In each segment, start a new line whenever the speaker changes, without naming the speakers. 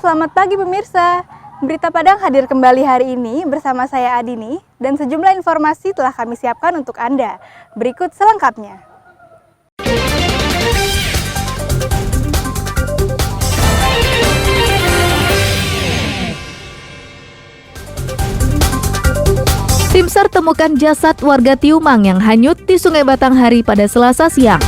selamat pagi pemirsa. Berita Padang hadir kembali hari ini bersama saya Adini dan sejumlah informasi telah kami siapkan untuk Anda. Berikut selengkapnya.
Tim SAR temukan jasad warga Tiumang yang hanyut di Sungai Batanghari pada Selasa siang.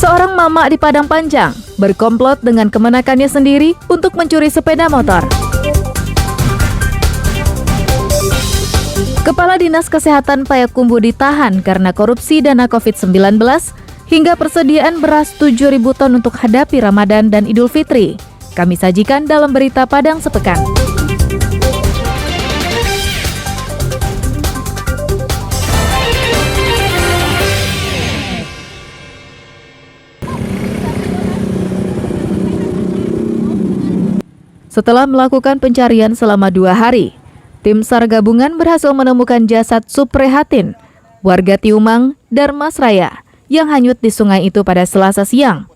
Seorang mama di Padang Panjang berkomplot dengan kemenakannya sendiri untuk mencuri sepeda motor. Kepala Dinas Kesehatan Payakumbuh ditahan karena korupsi dana COVID-19 hingga persediaan beras 7.000 ton untuk hadapi Ramadan dan Idul Fitri. Kami sajikan dalam berita Padang sepekan. Setelah melakukan pencarian selama 2 hari, tim SAR gabungan berhasil menemukan jasad Suprihatin, warga Tiumang, Darmasraya, yang hanyut di sungai itu pada Selasa siang.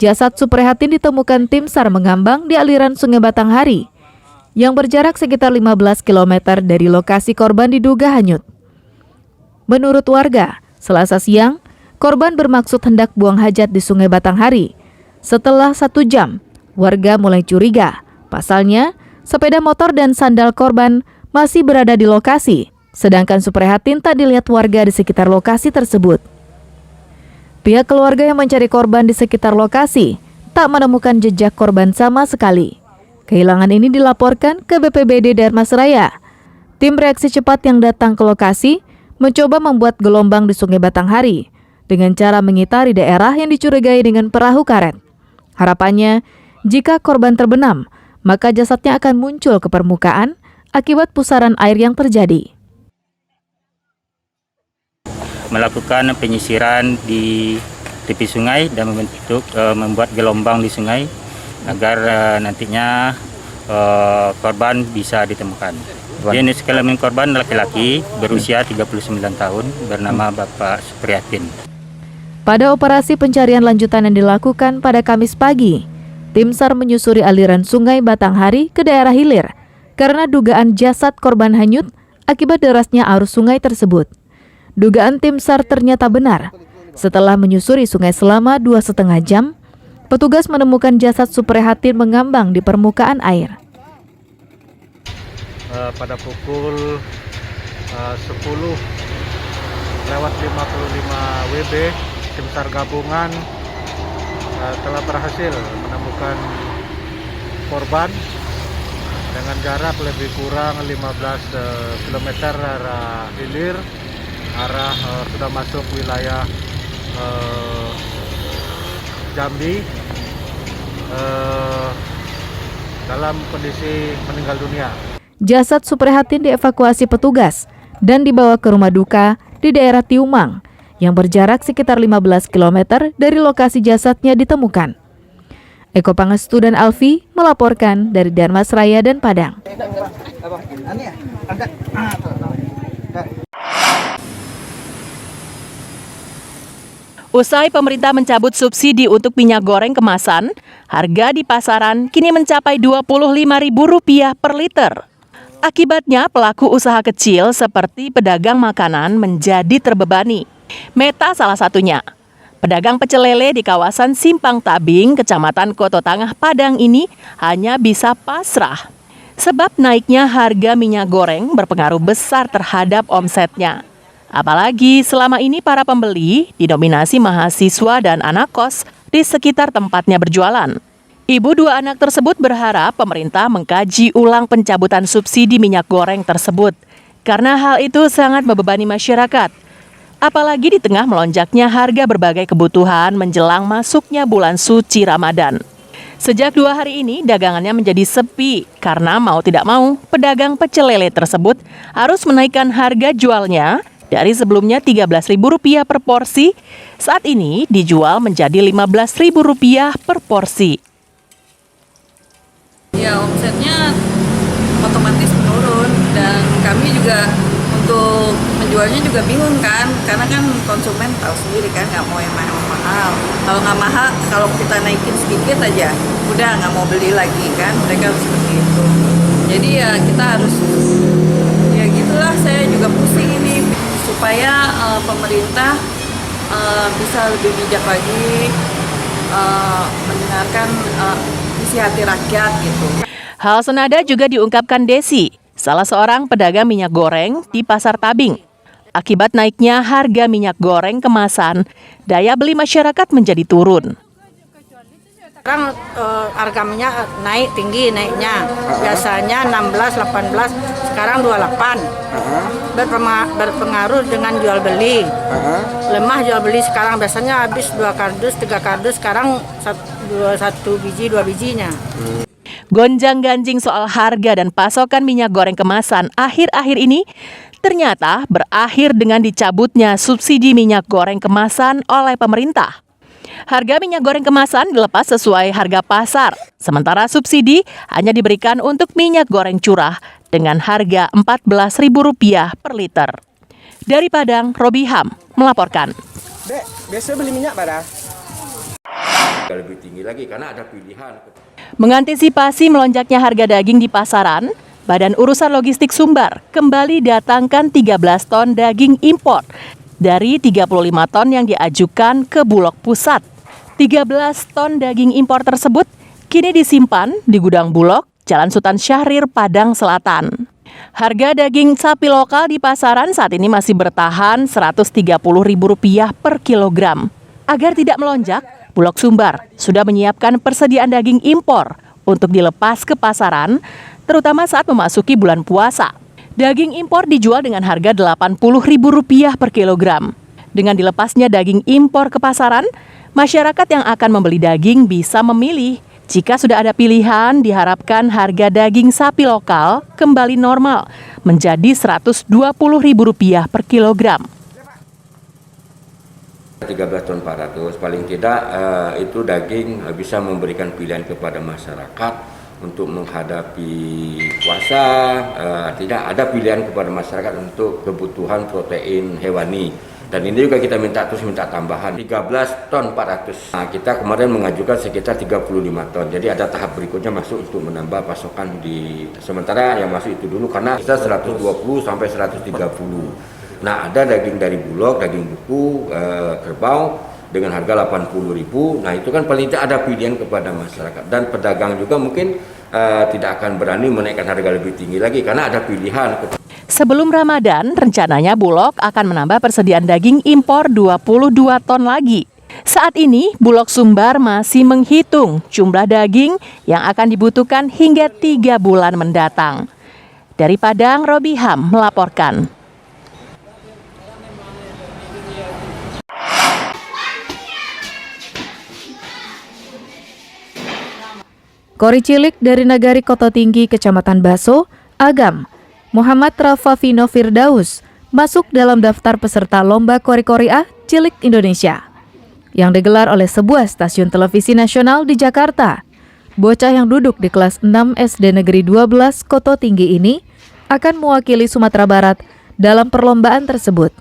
Jasad Suprihatin ditemukan tim SAR mengambang di aliran Sungai Batanghari, yang berjarak sekitar 15 km dari lokasi korban diduga hanyut. Menurut warga, Selasa siang, korban bermaksud hendak buang hajat di Sungai Batanghari. Setelah 1 jam, warga mulai curiga. Pasalnya, sepeda motor dan sandal korban masih berada di lokasi, sedangkan Suprihatin tak dilihat warga di sekitar lokasi tersebut. Pihak keluarga yang mencari korban di sekitar lokasi tak menemukan jejak korban sama sekali. Kehilangan ini dilaporkan ke BPBD Darmasraya. Tim reaksi cepat yang datang ke lokasi mencoba membuat gelombang di Sungai Batanghari dengan cara mengitari daerah yang dicurigai dengan perahu karet. Harapannya, jika korban terbenam, maka jasadnya akan muncul ke permukaan akibat pusaran air yang terjadi.
Melakukan penyisiran di tepi sungai dan membuat gelombang di sungai agar nantinya korban bisa ditemukan. Jenis kelamin korban laki-laki berusia 39 tahun bernama Bapak Suprihatin.
Pada operasi pencarian lanjutan yang dilakukan pada Kamis pagi, tim SAR menyusuri aliran Sungai Batanghari ke daerah hilir karena dugaan jasad korban hanyut akibat derasnya arus sungai tersebut. Dugaan tim SAR ternyata benar. Setelah menyusuri sungai selama 2,5 jam, petugas menemukan jasad Suprihatin mengambang di permukaan air.
Pada pukul 10:55 WIB, tim SAR gabungan telah berhasil menemukan korban dengan jarak lebih kurang 15 km arah hilir, sudah masuk wilayah Jambi, dalam kondisi meninggal dunia.
Jasad Suprihatin dievakuasi petugas dan dibawa ke rumah duka di daerah Tiumang yang berjarak sekitar 15 km dari lokasi jasadnya ditemukan. Eko Pangestu dan Alfi melaporkan dari Darmasraya dan Padang.
Usai pemerintah mencabut subsidi untuk minyak goreng kemasan, harga di pasaran kini mencapai Rp25.000 per liter. Akibatnya pelaku usaha kecil seperti pedagang makanan menjadi terbebani. Meta salah satunya. Pedagang pecel lele di kawasan Simpang Tabing, Kecamatan Koto Tangah, Padang ini hanya bisa pasrah. Sebab naiknya harga minyak goreng berpengaruh besar terhadap omsetnya. Apalagi selama ini para pembeli didominasi mahasiswa dan anak kos di sekitar tempatnya berjualan. Ibu 2 anak tersebut berharap pemerintah mengkaji ulang pencabutan subsidi minyak goreng tersebut. Karena hal itu sangat membebani masyarakat. Apalagi di tengah melonjaknya harga berbagai kebutuhan menjelang masuknya bulan suci Ramadan. Sejak 2 hari ini dagangannya menjadi sepi karena mau tidak mau pedagang pecel lele tersebut harus menaikkan harga jualnya dari sebelumnya Rp13.000 per porsi, saat ini dijual menjadi Rp15.000 per porsi.
Ya, omsetnya otomatis menurun dan kami juga untuk menjual penjualnya juga bingung kan, karena kan konsumen tahu sendiri kan nggak mau yang mahal. Kalau nggak mahal, kalau kita naikin sedikit aja, udah nggak mau beli lagi kan, mereka seperti itu. Jadi ya kita harus, ya gitulah, saya juga pusing ini supaya pemerintah bisa lebih bijak lagi mendengarkan isi hati rakyat gitu.
Hal senada juga diungkapkan Desi, salah seorang pedagang minyak goreng di Pasar Tabing. Akibat naiknya harga minyak goreng kemasan, daya beli masyarakat menjadi turun.
Sekarang harga minyak naik tinggi naiknya. Biasanya 16, 18, sekarang 28. Berpengaruh dengan jual beli. Lemah jual beli sekarang, biasanya habis 2 kardus, 3 kardus, sekarang 1 biji, 2 bijinya.
Gonjang-ganjing soal harga dan pasokan minyak goreng kemasan akhir-akhir ini ternyata berakhir dengan dicabutnya subsidi minyak goreng kemasan oleh pemerintah. Harga minyak goreng kemasan dilepas sesuai harga pasar, sementara subsidi hanya diberikan untuk minyak goreng curah dengan harga Rp14.000 per liter. Dari Padang, Robiham melaporkan.
Dek, biasa beli minyak pada?
Lebih tinggi lagi karena ada pilihan.
Mengantisipasi melonjaknya harga daging di pasaran, Badan Urusan Logistik Sumbar kembali datangkan 13 ton daging impor dari 35 ton yang diajukan ke Bulog Pusat. 13 ton daging impor tersebut kini disimpan di gudang Bulog, Jalan Sultan Syahrir, Padang Selatan. Harga daging sapi lokal di pasaran saat ini masih bertahan Rp130.000 per kilogram. Agar tidak melonjak, Bulog Sumbar sudah menyiapkan persediaan daging impor untuk dilepas ke pasaran, terutama saat memasuki bulan puasa. Daging impor dijual dengan harga Rp80.000 per kilogram. Dengan dilepasnya daging impor ke pasaran, masyarakat yang akan membeli daging bisa memilih. Jika sudah ada pilihan, diharapkan harga daging sapi lokal kembali normal menjadi Rp120.000 per kilogram.
13 ton 400 paling tidak itu daging bisa memberikan pilihan kepada masyarakat untuk menghadapi puasa. Tidak ada pilihan kepada masyarakat untuk kebutuhan protein hewani, dan ini juga kita minta tambahan 13 ton 400. Nah, kita kemarin mengajukan sekitar 35 ton, jadi ada tahap berikutnya masuk untuk menambah pasokan di sementara yang masuk itu dulu karena kita 120 sampai 130. Nah, ada daging dari Bulog, daging buku, kerbau dengan harga Rp80.000. Nah, itu kan paling tidak ada pilihan kepada masyarakat, dan pedagang juga mungkin tidak akan berani menaikkan harga lebih tinggi lagi karena ada pilihan.
Sebelum Ramadan, rencananya Bulog akan menambah persediaan daging impor 22 ton lagi. Saat ini, Bulog Sumbar masih menghitung jumlah daging yang akan dibutuhkan hingga 3 bulan mendatang. Dari Padang, Robiham melaporkan.
Kori cilik dari Nagari Koto Tinggi, Kecamatan Baso, Agam, Muhammad Rafa Vino Firdaus masuk dalam daftar peserta Lomba Kori-Koriah Cilik Indonesia yang digelar oleh sebuah stasiun televisi nasional di Jakarta. Bocah yang duduk di kelas 6 SD Negeri 12 Koto Tinggi ini akan mewakili Sumatera Barat dalam perlombaan tersebut.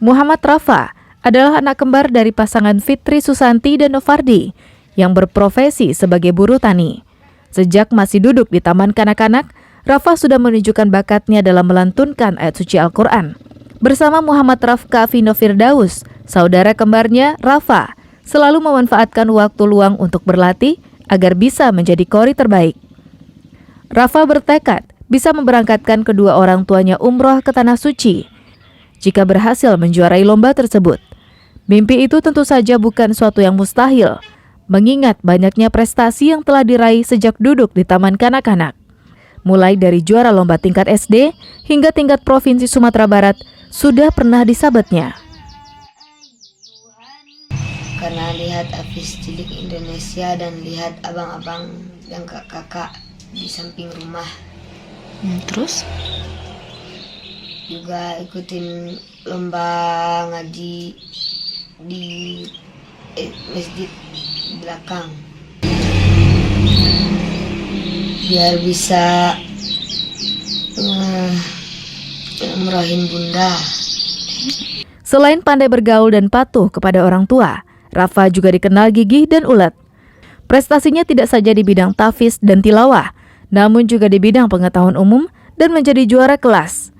Muhammad Rafa adalah anak kembar dari pasangan Fitri Susanti dan Novardi yang berprofesi sebagai buruh tani. Sejak masih duduk di taman kanak-kanak, Rafa sudah menunjukkan bakatnya dalam melantunkan ayat suci Al-Quran. Bersama Muhammad Rafka Vino Firdaus, saudara kembarnya Rafa selalu memanfaatkan waktu luang untuk berlatih agar bisa menjadi kori terbaik. Rafa bertekad bisa memberangkatkan kedua orang tuanya umroh ke Tanah Suci jika berhasil menjuarai lomba tersebut. Mimpi itu tentu saja bukan suatu yang mustahil, mengingat banyaknya prestasi yang telah diraih sejak duduk di taman kanak-kanak. Mulai dari juara lomba tingkat SD hingga tingkat Provinsi Sumatera Barat sudah pernah disabetnya.
Karena lihat Hafiz Cilik Indonesia dan lihat abang-abang dan kakak di samping rumah.
Terus?
Juga ikutin lomba ngaji di masjid belakang. Biar bisa umrohin bunda.
Selain pandai bergaul dan patuh kepada orang tua, Rafa juga dikenal gigih dan ulet. Prestasinya tidak saja di bidang tahfiz dan tilawah, namun juga di bidang pengetahuan umum dan menjadi juara kelas.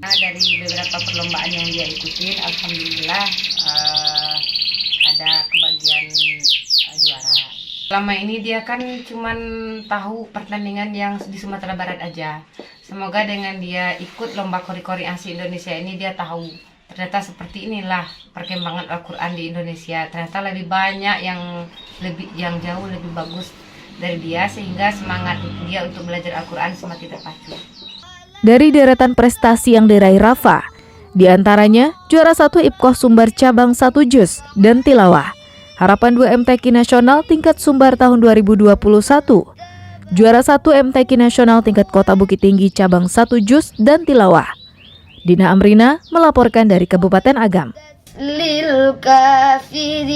Dari beberapa perlombaan yang dia ikutin, alhamdulillah ada kebagian juara. Selama ini dia kan cuman tahu pertandingan yang di Sumatera Barat aja. Semoga dengan dia ikut lomba kori-kori ASI Indonesia ini dia tahu ternyata seperti inilah perkembangan Al-Quran di Indonesia. Ternyata lebih banyak yang jauh lebih bagus dari dia, sehingga semangat dia untuk belajar Al-Quran semakin terpacu.
Dari deretan prestasi yang diraih Rafa, di antaranya juara 1 Ibkoh Sumbar cabang 1 juz dan tilawah, Harapan 2 MTQ Nasional tingkat Sumbar tahun 2021, juara 1 MTQ Nasional tingkat Kota Bukit Tinggi cabang 1 juz dan tilawah. Dina Amrina melaporkan dari Kabupaten Agam.
Lil kafirin